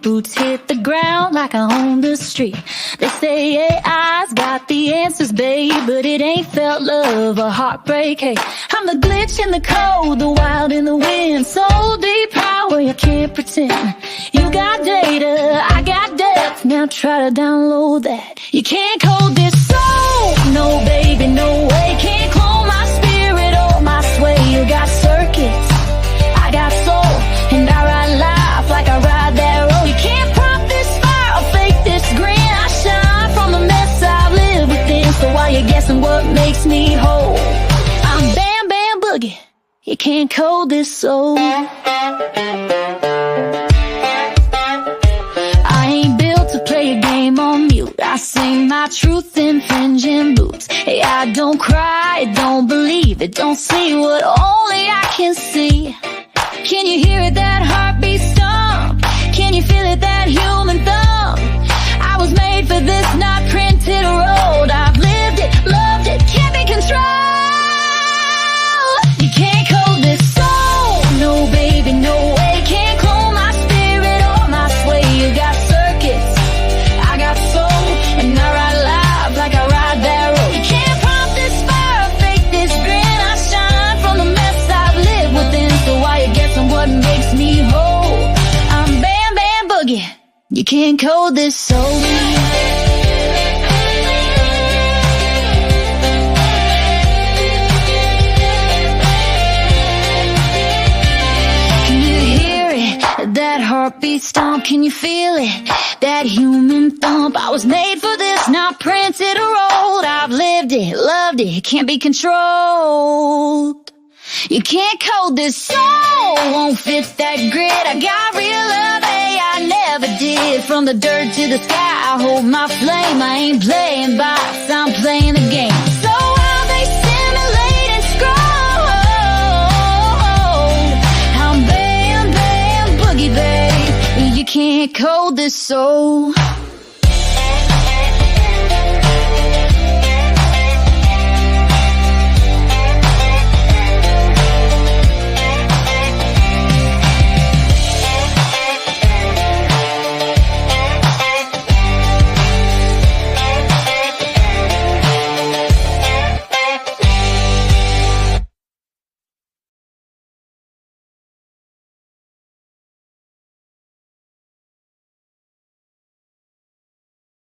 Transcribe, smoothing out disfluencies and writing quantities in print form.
boots hit the ground like I own the street. They say AI's got the answers, babe, but it ain't felt love or heartbreak. Hey, I'm the glitch in the code, the wild in the wind, so deep power you can't pretend. You got data, I got depth, now try to download that. You can't code this soul, no baby, no way. Can't clone my spirit or my sway. You got circuits, I got soul, and I ride life like I ride that road. You can't prop this fire or fake this grin. I shine from the mess I've lived within. So while you're guessing what makes me whole, I'm Bam Bam Boogie. You can't code this soul. I ain't built to play a game on mute. I sing my truth in fringing boots. Hey, I don't cry, don't believe it, don't see what only I can see. Can you hear it, that heartbeat stomp? Can you feel it, that human thump? I was made for this, not printed or rolled. I've lived it, loved it, can't be controlled. You can't code this soul, no baby, no way. Can't clone my spirit or my sway. You got circuits, I got soul, and I ride life like I ride that road. You can't prompt this fire or fake this grin. I shine from the mess I've lived within. So why you guessing what makes me whole? I'm Bam Bam Boogie. You can't code this soul. That heartbeat stomp, can you feel it? That human thump. I was made for this, not printed or rolled. I've lived it, loved it, can't be controlled. You can't code this soul, won't fit that grid. I got real love, hey, I never did. From the dirt to the sky, I hold my flame. I ain't playing box, I'm playing the game. So while they simulate and scroll, I'm Bam Bam Boogie, babe. You can't code this soul.